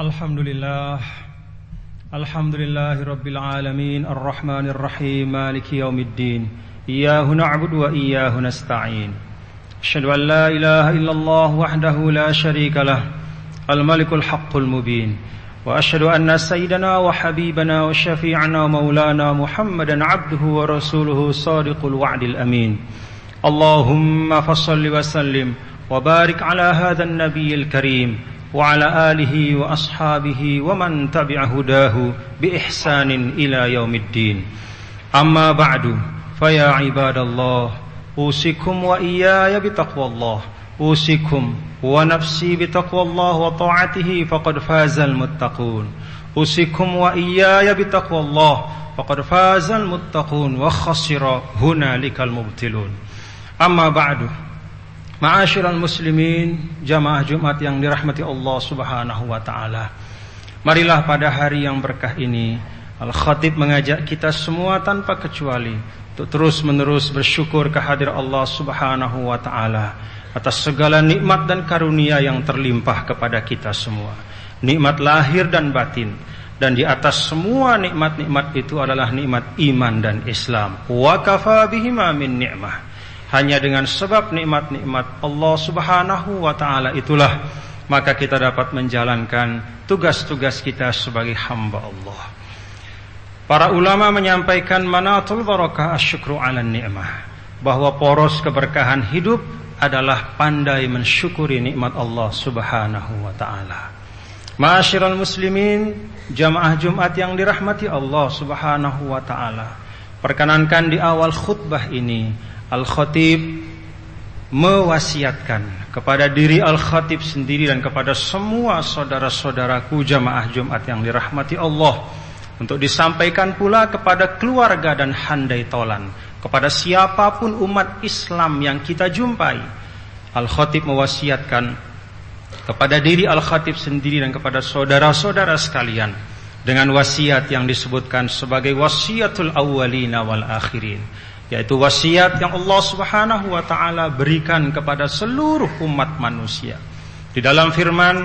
Alhamdulillah Rabbil Alamin Ar-Rahmanir Rahim Maliki Yawmiddin Iyyahu na'budu wa iyyahu nasta'in Asyhadu an la ilaha illallah wahdahu la syarika lah Al-Malikul Haqqul Mubin Wa asyhadu anna sayyidana wa habibana wa syafi'ana maulana Muhammadan abduhu wa rasuluhu sadiqul wa'dil amin Allahumma fassalli wa sallim wa barik ala hadzal nabiyil karim وعلى آله وأصحابه ومن تبع هداه بإحسان إلى يوم الدين أما بعد فيا عباد الله أوصيكم وإياي بتقوى الله أوصيكم ونفسي بتقوى الله وطاعته فقد فاز المتقون أوصيكم وإياي بتقوى الله فقد فاز المتقون وخسر هنالك المبطلون أما بعد Ma'asyiral muslimin, jamaah Jumat yang dirahmati Allah Subhanahu wa taala. Marilah pada hari yang berkah ini Al-Khatib mengajak kita semua tanpa kecuali untuk terus-menerus bersyukur kehadirat Allah Subhanahu wa taala atas segala nikmat dan karunia yang terlimpah kepada kita semua. Nikmat lahir dan batin, dan di atas semua nikmat-nikmat itu adalah nikmat iman dan Islam. Wa kafa bihima min ni'mah. Hanya dengan sebab nikmat-nikmat Allah Subhanahu wa ta'ala itulah maka kita dapat menjalankan tugas-tugas kita sebagai hamba Allah. Para ulama menyampaikan manatul barakah asyukru ala ni'mah, bahwa poros keberkahan hidup adalah pandai mensyukuri nikmat Allah Subhanahu wa ta'ala. Ma'asyiral muslimin, jamaah Jumat yang dirahmati Allah Subhanahu wa ta'ala, perkenankan di awal khutbah ini Al-Khatib mewasiatkan kepada diri Al-Khatib sendiri dan kepada semua saudara-saudaraku jamaah Jumat yang dirahmati Allah untuk disampaikan pula kepada keluarga dan handai tolan, kepada siapapun umat Islam yang kita jumpai. Al-Khatib mewasiatkan kepada diri Al-Khatib sendiri dan kepada saudara-saudara sekalian dengan wasiat yang disebutkan sebagai wasiatul awwalina wal akhirin, yaitu wasiat yang Allah Subhanahu wa ta'ala berikan kepada seluruh umat manusia. Di dalam firman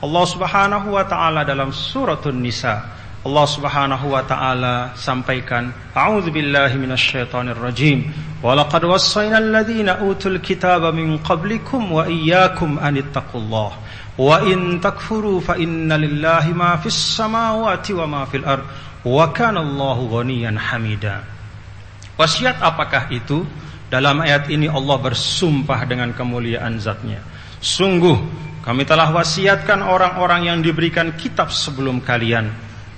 Allah Subhanahu wa ta'ala dalam suratun Nisa, Allah Subhanahu wa ta'ala sampaikan, a'udzubillahi minasyaitonir rajim, wa laqad wassayna alladhina utul kitaba min qablikum wa iyyakum anittaqullah wa in takfuru fa inna lillahi ma fis samawati wa ma fil ard wa kana Allahu ghaniyan hamida. Wasiat apakah itu? Dalam ayat ini Allah bersumpah dengan kemuliaan zatnya. Sungguh kami telah wasiatkan orang-orang yang diberikan kitab sebelum kalian,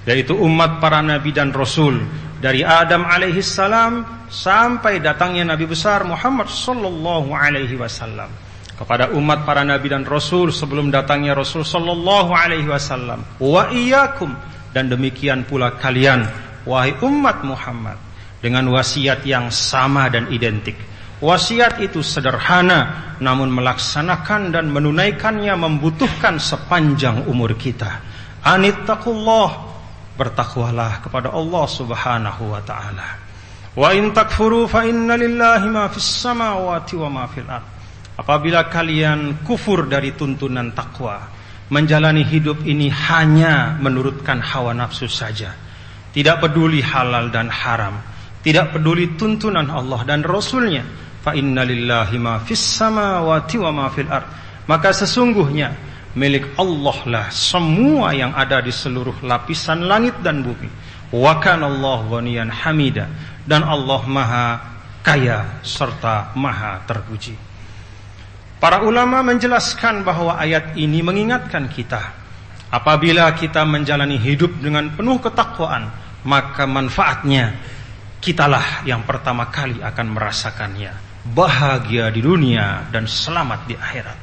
yaitu umat para nabi dan rasul, dari Adam alaihi salam sampai datangnya Nabi besar Muhammad sallallahu alaihi wasallam. Kepada umat para nabi dan rasul sebelum datangnya Rasul sallallahu alaihi wasallam, wa iyyakum, dan demikian pula kalian wahai umat Muhammad, dengan wasiat yang sama dan identik. Wasiat itu sederhana, namun melaksanakan dan menunaikannya membutuhkan sepanjang umur kita. Anittaqullah, bertakwalah kepada Allah Subhanahu wa ta'ala. Wa in takfuru fa inna lillahi ma fis samawati wa ma fil ard. Apabila kalian kufur dari tuntunan takwa, menjalani hidup ini hanya menurutkan hawa nafsu saja, tidak peduli halal dan haram, tidak peduli tuntunan Allah dan Rasulnya, fa inna lillahi ma fis samawati wa ma fil ard, maka sesungguhnya milik Allah lah semua yang ada di seluruh lapisan langit dan bumi. Wa kana Allahu ghaniyan hamida, dan Allah maha kaya serta maha terpuji. Para ulama menjelaskan bahwa ayat ini mengingatkan kita, apabila kita menjalani hidup dengan penuh ketakwaan, maka manfaatnya kitalah yang pertama kali akan merasakannya, bahagia di dunia dan selamat di akhirat.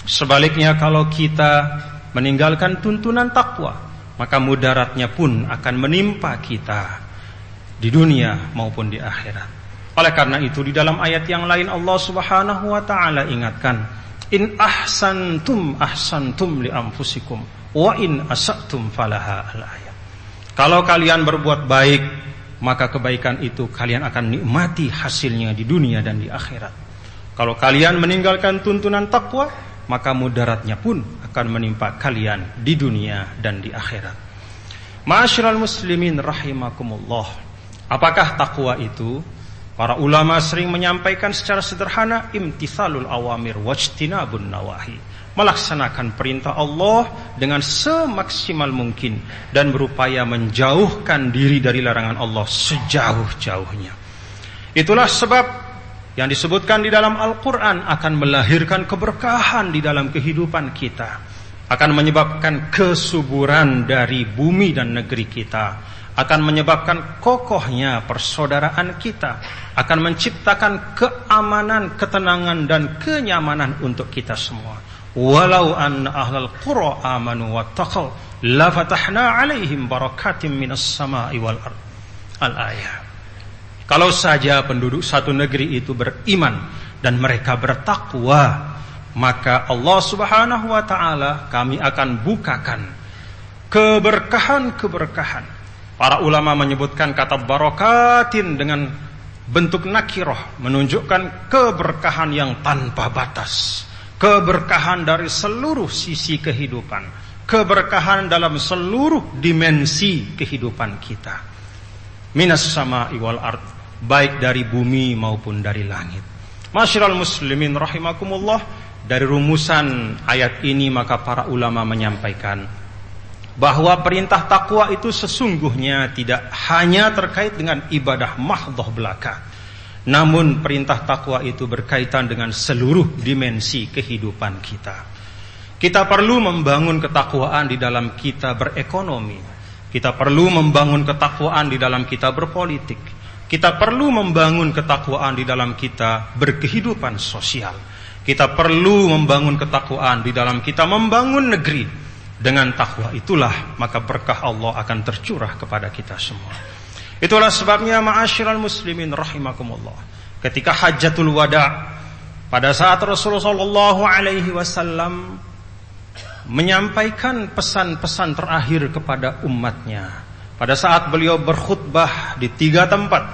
Sebaliknya, kalau kita meninggalkan tuntunan takwa, maka mudaratnya pun akan menimpa kita di dunia maupun di akhirat. Oleh karena itu, di dalam ayat yang lain Allah Subhanahu wa ta'ala ingatkan, in ahsantum ahsantum li anfusikum wa in asatum falaha al-ayat. Kalau kalian berbuat baik, maka kebaikan itu kalian akan nikmati hasilnya di dunia dan di akhirat. Kalau kalian meninggalkan tuntunan takwa, maka mudaratnya pun akan menimpa kalian di dunia dan di akhirat. Ma'asyiral muslimin rahimakumullah. Apakah takwa itu? Para ulama sering menyampaikan secara sederhana, imtithalul awamir wajtinabun nawahi. Melaksanakan perintah Allah dengan semaksimal mungkin dan berupaya menjauhkan diri dari larangan Allah sejauh-jauhnya. Itulah sebab yang disebutkan di dalam Al-Quran akan melahirkan keberkahan di dalam kehidupan kita, akan menyebabkan kesuburan dari bumi dan negeri kita, akan menyebabkan kokohnya persaudaraan kita, akan menciptakan keamanan, ketenangan dan kenyamanan untuk kita semua. Walau anna ahlal qura amanu wattaqaw la fatahna alaihim barakatim minas sama'i wal ard. Al-ayah. Kalau saja penduduk satu negeri itu beriman dan mereka bertakwa, maka Allah Subhanahu wa ta'ala kami akan bukakan keberkahan-keberkahan. Para ulama menyebutkan kata barakatin dengan bentuk nakirah, menunjukkan keberkahan yang tanpa batas, keberkahan dari seluruh sisi kehidupan, keberkahan dalam seluruh dimensi kehidupan kita. Minas sama'i wal ard, baik dari bumi maupun dari langit. Masyiral muslimin rahimakumullah, dari rumusan ayat ini maka para ulama menyampaikan bahwa perintah takwa itu sesungguhnya tidak hanya terkait dengan ibadah mahdhah belaka, namun perintah takwa itu berkaitan dengan seluruh dimensi kehidupan kita. Kita perlu membangun ketakwaan di dalam kita berekonomi, kita perlu membangun ketakwaan di dalam kita berpolitik, kita perlu membangun ketakwaan di dalam kita berkehidupan sosial. Kita perlu membangun ketakwaan di dalam kita membangun negeri. Dengan takwa itulah maka berkah Allah akan tercurah kepada kita semua. Itulah sebabnya ma'asyiral muslimin rahimakumullah, ketika Hajjatul Wada, pada saat Rasulullah sallallahu alaihi wasallam menyampaikan pesan-pesan terakhir kepada umatnya, pada saat beliau berkhutbah di 3 tempat,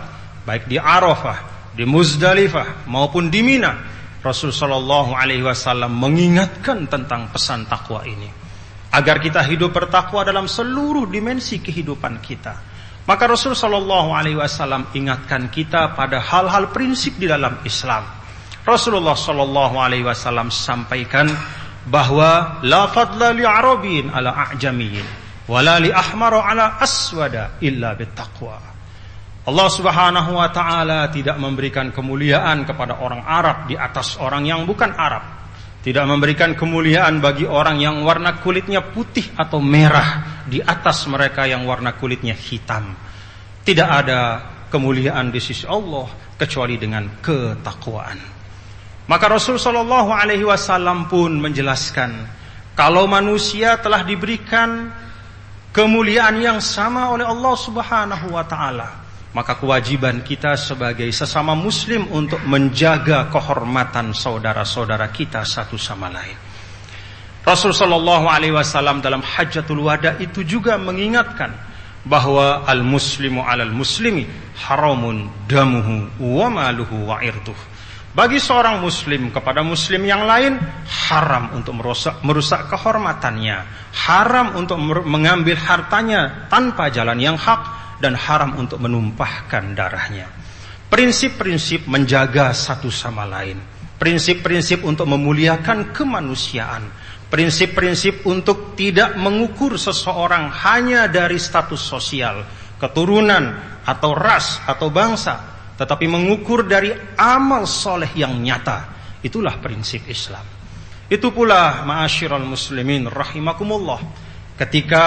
baik di Arafah, di Muzdalifah maupun di Mina, Rasul sallallahu alaihi wasallam mengingatkan tentang pesan takwa ini, agar kita hidup bertakwa dalam seluruh dimensi kehidupan kita. Maka Rasul sallallahu alaihi wasallam ingatkan kita pada hal-hal prinsip di dalam Islam. Rasulullah sallallahu alaihi wasallam sampaikan bahwa la fadla li arabin ala a'jamiyin wala li ahmara ala aswada illa bittaqwa. Allah Subhanahu wa taala tidak memberikan kemuliaan kepada orang Arab di atas orang yang bukan Arab. Tidak memberikan kemuliaan bagi orang yang warna kulitnya putih atau merah di atas mereka yang warna kulitnya hitam. Tidak ada kemuliaan di sisi Allah kecuali dengan ketakwaan. Maka Rasul sallallahu alaihi wasallam pun menjelaskan, kalau manusia telah diberikan kemuliaan yang sama oleh Allah Subhanahu wa taala, maka kewajiban kita sebagai sesama muslim untuk menjaga kehormatan saudara-saudara kita satu sama lain. Rasul sallallahu alaihi wasallam dalam Hajjatul Wada itu juga mengingatkan bahwa al-muslimu 'alal muslimi haramun damuhu wa maluhu wa irduh. Bagi seorang muslim kepada muslim yang lain haram untuk merusak kehormatannya, haram untuk mengambil hartanya tanpa jalan yang hak, dan haram untuk menumpahkan darahnya. Prinsip-prinsip menjaga satu sama lain, prinsip-prinsip untuk memuliakan kemanusiaan, prinsip-prinsip untuk tidak mengukur seseorang hanya dari status sosial, keturunan, atau ras, atau bangsa, tetapi mengukur dari amal soleh yang nyata. Itulah prinsip Islam. Itu pula ma'asyiral muslimin rahimakumullah, ketika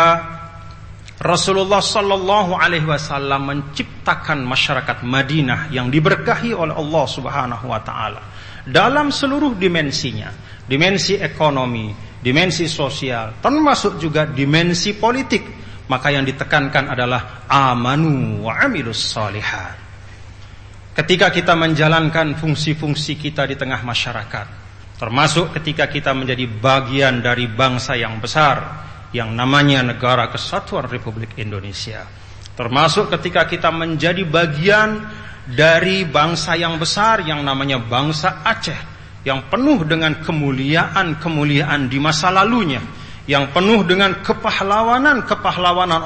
Rasulullah sallallahu alaihi wasallam menciptakan masyarakat Madinah yang diberkahi oleh Allah Subhanahu wa taala dalam seluruh dimensinya, dimensi ekonomi, dimensi sosial, termasuk juga dimensi politik, maka yang ditekankan adalah amanu wa amilus shalihat. Ketika kita menjalankan fungsi-fungsi kita di tengah masyarakat, termasuk ketika kita menjadi bagian dari bangsa yang besar yang namanya Negara Kesatuan Republik Indonesia, termasuk ketika kita menjadi bagian dari bangsa yang besar yang namanya bangsa Aceh, yang penuh dengan kemuliaan di masa lalunya, yang penuh dengan kepahlawanan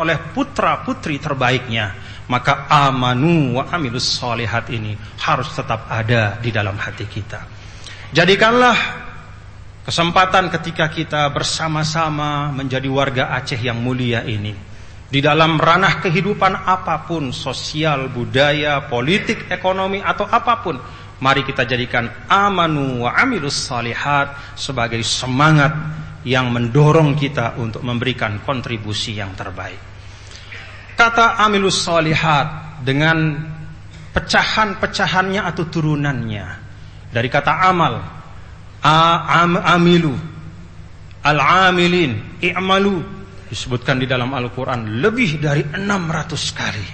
oleh putra-putri terbaiknya, maka amanu wa amilus sholihat ini harus tetap ada di dalam hati kita. Jadikanlah kesempatan ketika kita bersama-sama menjadi warga Aceh yang mulia ini, di dalam ranah kehidupan apapun, sosial, budaya, politik, ekonomi, atau apapun, mari kita jadikan amanu wa amilus sholihat sebagai semangat yang mendorong kita untuk memberikan kontribusi yang terbaik. Kata amilus sholihat dengan pecahan-pecahannya atau turunannya dari kata amal, amilu, al-amilin, i'malu, disebutkan di dalam Al-Quran lebih dari 600 kali.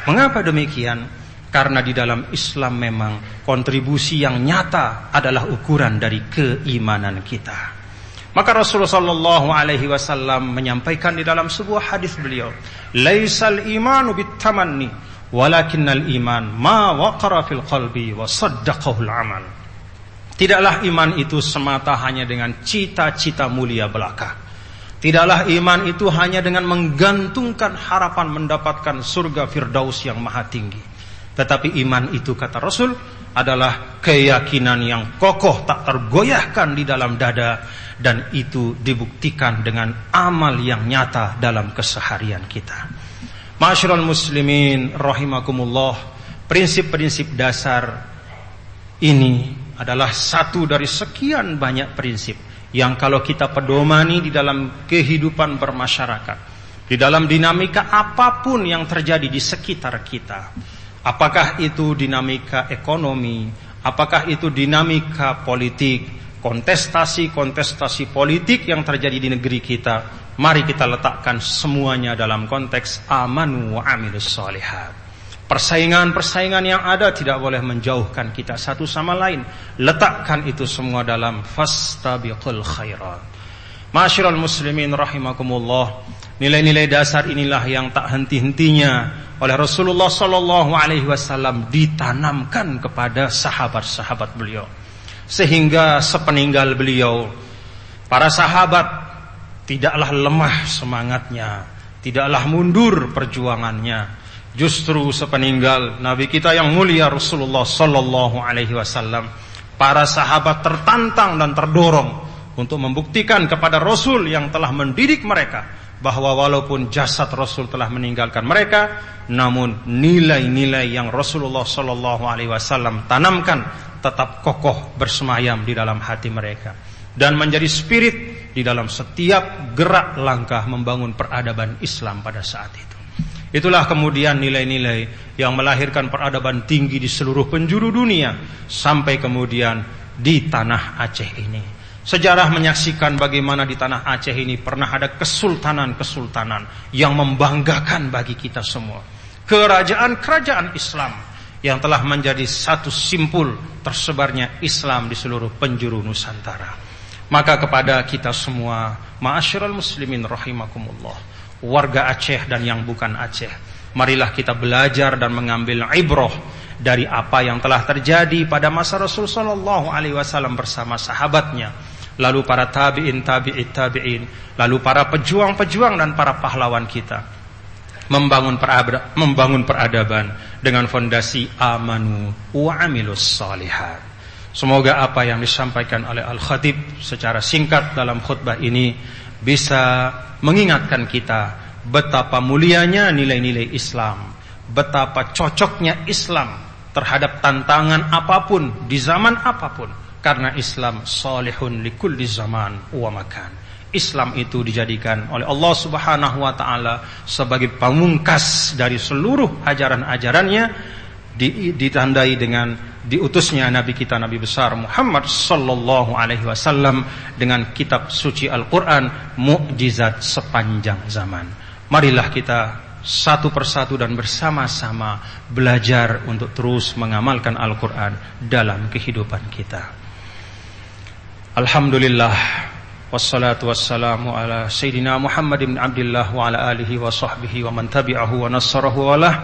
Mengapa demikian? Karena di dalam Islam memang kontribusi yang nyata adalah ukuran dari keimanan kita. Maka Rasulullah sallallahu alaihi wasallam menyampaikan di dalam sebuah hadis beliau, "Laisal imanu bitamanni, walakinnal iman ma waqara fil qalbi wa saddaqahul amal." Tidaklah iman itu semata hanya dengan cita-cita mulia belaka. Tidaklah iman itu hanya dengan menggantungkan harapan mendapatkan surga Firdaus yang maha tinggi. Tetapi iman itu, kata Rasul, adalah keyakinan yang kokoh tak tergoyahkan di dalam dada, dan itu dibuktikan dengan amal yang nyata dalam keseharian kita. Ma'asyiral muslimin rahimakumullah, prinsip-prinsip dasar ini adalah satu dari sekian banyak prinsip yang kalau kita pedomani di dalam kehidupan bermasyarakat, di dalam dinamika apapun yang terjadi di sekitar kita, apakah itu dinamika ekonomi, apakah itu dinamika politik, kontestasi politik yang terjadi di negeri kita, mari kita letakkan semuanya dalam konteks amanu wa amilus sholihat. Persaingan yang ada tidak boleh menjauhkan kita satu sama lain. Letakkan itu semua dalam fastabiqul khairat. Ma'asyiral muslimin rahimakumullah, nilai-nilai dasar inilah yang tak henti-hentinya oleh Rasulullah sallallahu alaihi wasallam ditanamkan kepada sahabat-sahabat beliau. Sehingga sepeninggal beliau, para sahabat tidaklah lemah semangatnya, tidaklah mundur perjuangannya. Justru sepeninggal Nabi kita yang mulia Rasulullah sallallahu alaihi wasallam, para sahabat tertantang dan terdorong untuk membuktikan kepada Rasul yang telah mendidik mereka bahwa walaupun jasad Rasul telah meninggalkan mereka, namun nilai-nilai yang Rasulullah sallallahu alaihi wasallam tanamkan tetap kokoh bersemayam di dalam hati mereka dan menjadi spirit di dalam setiap gerak langkah membangun peradaban Islam pada saat itu. Itulah kemudian nilai-nilai yang melahirkan peradaban tinggi di seluruh penjuru dunia sampai kemudian di tanah Aceh ini. Sejarah menyaksikan bagaimana di tanah Aceh ini pernah ada kesultanan-kesultanan yang membanggakan bagi kita semua. Kerajaan-kerajaan Islam yang telah menjadi satu simpul tersebarnya Islam di seluruh penjuru Nusantara. Maka kepada kita semua, ma'asyiral muslimin rahimakumullah, warga Aceh dan yang bukan Aceh, marilah kita belajar dan mengambil ibrah dari apa yang telah terjadi pada masa Rasul sallallahu alaihi wasallam bersama sahabatnya, lalu para tabi'in, lalu para pejuang-pejuang dan para pahlawan kita, membangun peradaban dengan fondasi amanu wa amilus sholihat. Semoga apa yang disampaikan oleh Al-Khatib secara singkat dalam khutbah ini bisa mengingatkan kita betapa mulianya nilai-nilai Islam, betapa cocoknya Islam terhadap tantangan apapun di zaman apapun, karena Islam salihun likulli zaman wa makan. Islam itu dijadikan oleh Allah Subhanahu wa taala sebagai pamungkas dari seluruh ajaran-ajarannya, ditandai dengan diutusnya Nabi kita, Nabi besar Muhammad sallallahu alaihi wasallam dengan kitab suci Al-Quran, mukjizat sepanjang zaman. Marilah kita satu persatu dan bersama-sama belajar untuk terus mengamalkan Al-Quran dalam kehidupan kita. Alhamdulillah, wassalatu wassalamu ala Sayyidina Muhammad ibn Abdillah wa ala alihi wa sahbihi wa man tabi'ahu wa nassarahu wa lah.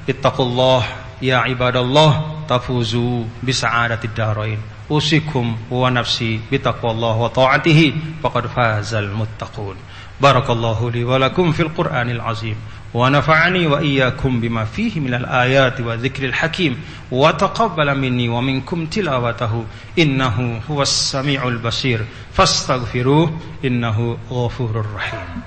Ittaqullah ya ibadallah tafuzu bisa'adatid darain. usikum wa nafsi bitaqwallah wa ta'atihi faqad fazal muttaqun. Barakallahu li wa lakum fil Qur'anil azim wa nafa'ani wa iyyakum bima fihi minal ayati wa dzikril hakim wa taqabbala minni wa minkum tilawatahu innahu huwas samiul basir fastaghfiruh innahu ghafurur rahim.